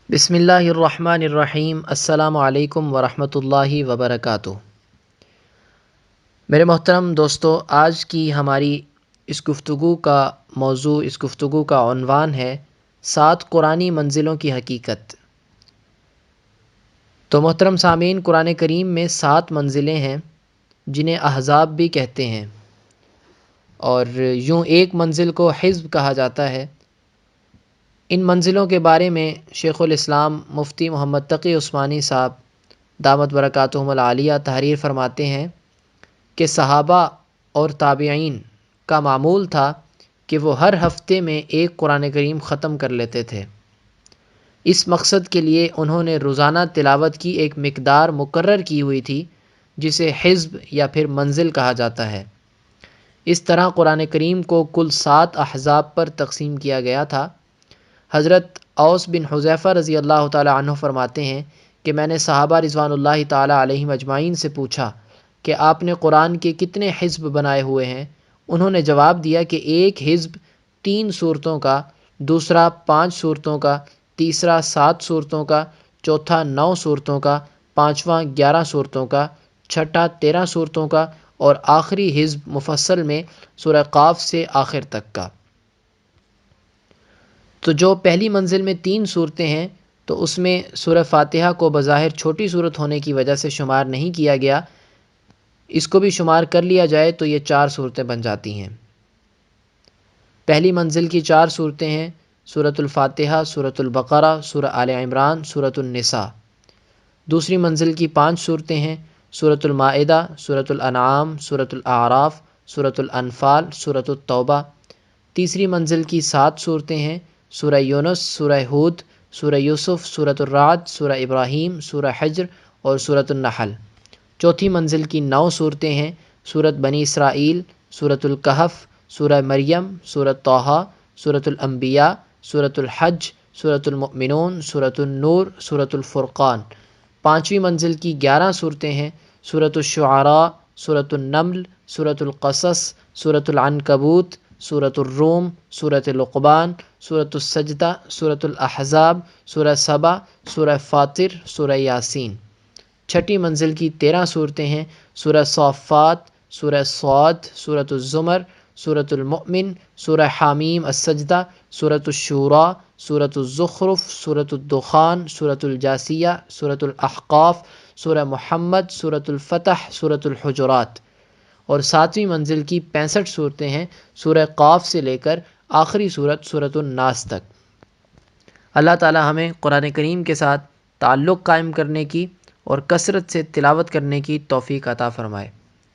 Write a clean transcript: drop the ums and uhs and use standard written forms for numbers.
بسم اللہ الرحمن الرحیم۔ السلام علیکم ورحمۃ اللہ وبرکاتہ۔ میرے محترم دوستو، آج کی ہماری اس گفتگو کا موضوع، اس گفتگو کا عنوان ہے 7 قرآنی منزلوں کی حقیقت۔ تو محترم سامعین، قرآن کریم میں 7 منزلیں ہیں جنہیں احزاب بھی کہتے ہیں، اور یوں ایک منزل کو حزب کہا جاتا ہے۔ ان منزلوں کے بارے میں شیخ الاسلام مفتی محمد تقی عثمانی صاحب دامت برکاتہم العالیہ تحریر فرماتے ہیں کہ صحابہ اور تابعین کا معمول تھا کہ وہ ہر ہفتے میں ایک قرآن کریم ختم کر لیتے تھے۔ اس مقصد کے لیے انہوں نے روزانہ تلاوت کی ایک مقدار مقرر کی ہوئی تھی جسے حزب یا پھر منزل کہا جاتا ہے۔ اس طرح قرآن کریم کو کل 7 احزاب پر تقسیم کیا گیا تھا۔ حضرت اوس بن حذیفہ رضی اللہ تعالی عنہ فرماتے ہیں کہ میں نے صحابہ رضوان اللہ تعالی علیہم اجمعین سے پوچھا کہ آپ نے قرآن کے کتنے حزب بنائے ہوئے ہیں؟ انہوں نے جواب دیا کہ ایک حزب 3 سورتوں کا، دوسرا 5 سورتوں کا، تیسرا 7 سورتوں کا، چوتھا 9 سورتوں کا، پانچواں 11 سورتوں کا، چھٹا 13 سورتوں کا، اور آخری حزب مفصل میں سورہ قاف سے آخر تک کا۔ تو جو پہلی منزل میں 3 صورتیں ہیں تو اس میں سورہ فاتحہ کو بظاہر چھوٹی صورت ہونے کی وجہ سے شمار نہیں کیا گیا، اس کو بھی شمار کر لیا جائے تو یہ 4 صورتیں بن جاتی ہیں۔ پہلی منزل کی 4 صورتیں ہیں سورۃ الفاتحہ، سورۃ البقرہ، سورہ آل عمران، سورۃ النساء۔ دوسری منزل کی 5 صورتیں ہیں سورۃ المائدہ، سورۃ الانعام، سورۃ الاعراف، سورۃ الانفال، سورۃ التوبہ۔ تیسری منزل کی 7 صورتیں ہیں سورہ یونس، سورہ ہود، سورہ یوسف، سورۃ الرعد، سورہ ابراہیم، سورہ حجر اور سورۃ النحل۔ چوتھی منزل کی 9 صورتیں ہیں سورۃ بنی اسرائیل، سورۃ الکہف، سورہ مریم، سورۃ طٰہٰ، سورۃ الانبیاء، سورۃ الحج، سورۃ المؤمنون، سورۃ النور، سورۃ الفرقان۔ پانچویں منزل کی 11 صورتیں ہیں سورۃ الشعراء، سورۃ النمل، سورۃ القصص، سورۃ العنکبوت، سورۃ الروم، سورۃ لقمان، سورۃ السجدہ، سورۃ الاحزاب، سورہ سبا، سورہ فاطر، سورہ یاسین۔ چھٹی منزل کی 13 صورتیں ہیں سورہ صافات، سورہ صاد، سورۃ الزمر، سورۃ المؤمن، سورہ حامیم السجدہ، سورۃ الشورى، سورۃ الزخرف، سورۃ الدخان، سورۃ الجاثیہ، سورۃ الاحقاف، سورہ محمد، سورۃ الفتح، سورۃ الحجرات۔ اور 7ویں منزل کی 65 صورتیں ہیں سورہ قاف سے لے کر آخری صورت سورۃ الناس تک۔ اللہ تعالی ہمیں قرآن کریم کے ساتھ تعلق قائم کرنے کی اور کثرت سے تلاوت کرنے کی توفیق عطا فرمائے۔